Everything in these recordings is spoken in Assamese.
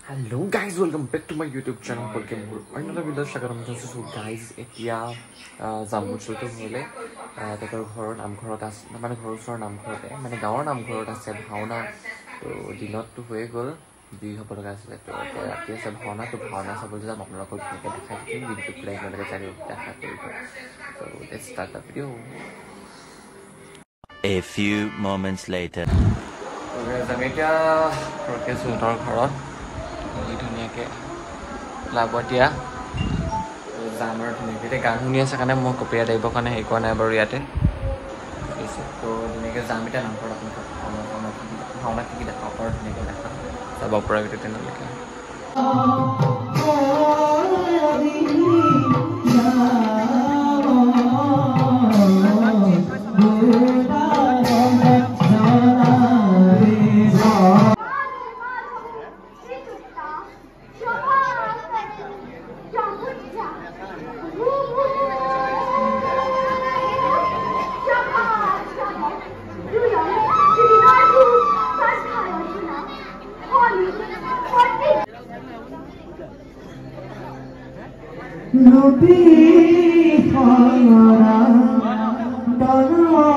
Hello guys, welcome back to my YouTube channel. Another video shagaram so guys etia jambuchul to hole tator ghor namghorat as mane ghor sor namghorote mane gaor namghorot ase bhauna to dinot to hoye gol dui hopor asile to rati ase bhauna to bhauna sabol jam apnalokol theke dekhai din video play lage chari dekha koribo. So let's start the video. A few moments later. Guys, আমি এতিয়া ৰকে সুতৰ ঘৰত ধুনীয়াকৈ লাগতীয়া জামৰ ধুনীয়াকৈ গান শুনি আছে কাৰণে মই কপিয়াত আহিবৰ কাৰণে হেৰি কৰা নাই বাৰু ইয়াতে তো ধুনীয়াকৈ যাম এতিয়া নামঘৰত আপোনালোকে ভাওনা কি দেখাব পাৰোঁ ধুনীয়াকৈ দেখা চাব পৰা গোটেই তেনেলৈকে Rubi Fara Dana Bhagwa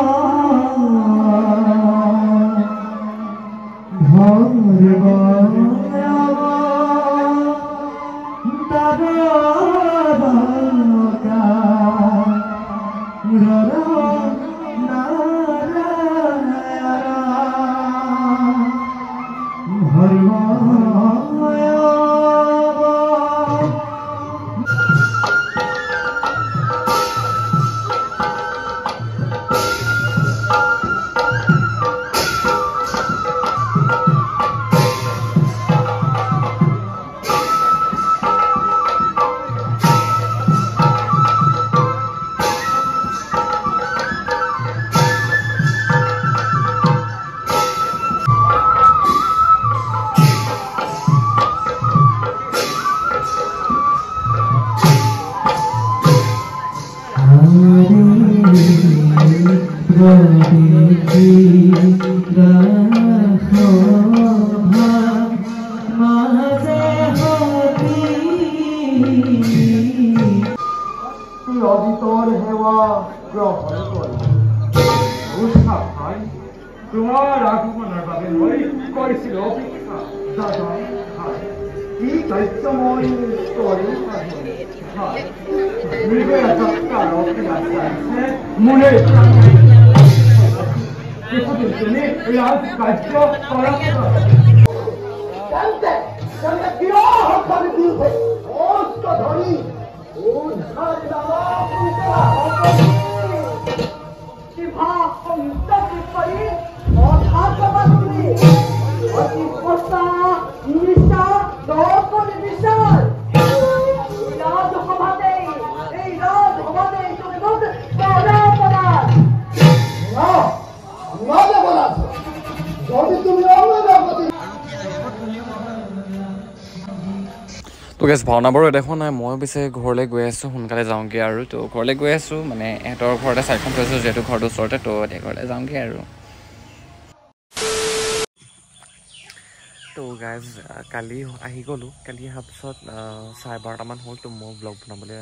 Dara Bhagwa Rara Narayana Bhagwa অজিতর হেওয়া গ্রহণ করে তোমার আগমনের বাবে মই করেছিল অপেক্ষা দাদা এই দায়িত্বময় করে নির্ভয়া যাত্রার অপেক্ষা মনে কিছুদিন তিনি রাজ কার্য করা তো গেছ ভাওনাবোৰো দেখোন নাই মই পিছে ঘৰলৈ গৈ আছোঁ সোনকালে যাওঁগৈ আৰু তো ঘৰলৈ গৈ আছোঁ মানে এহঁতৰ ঘৰতে চাইখন থৈছোঁ যিহেতু ঘৰটোৰ ওচৰতে তো এতিয়া ঘৰলৈ যাওঁগৈ আৰু তো গাইজ কালি আহি গ'লোঁ কালি অহাৰ পিছত 12:30মান হ'ল তো মই ব্লগ বনাবলৈ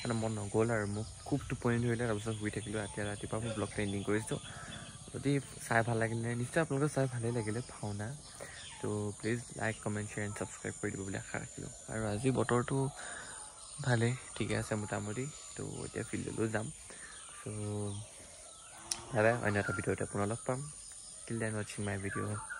মানে মন নগ'ল আৰু মোক খুব টোপনি ধৰিলে তাৰপিছত শুই থাকিলোঁ এতিয়া ৰাতিপুৱা মই ব্লগটো এণ্ডিং কৰিছোঁ যদি চাই ভাল লাগিলে নিশ্চয় আপোনালোকে চাই ভালেই লাগিলে ভাওনা তো please like comment share and subscribe কৰি দিব বুলি আশা ৰাখিলোঁ আৰু আজি বতৰটো ভালেই ঠিকে আছে মোটামুটি তো এতিয়া ফিল্ডলৈও যাম চ' দাদা অন্য এটা ভিডিঅ'তে পুনৰ লগ পাম টিল দেন ৱাচিং মাই ভিডিঅ'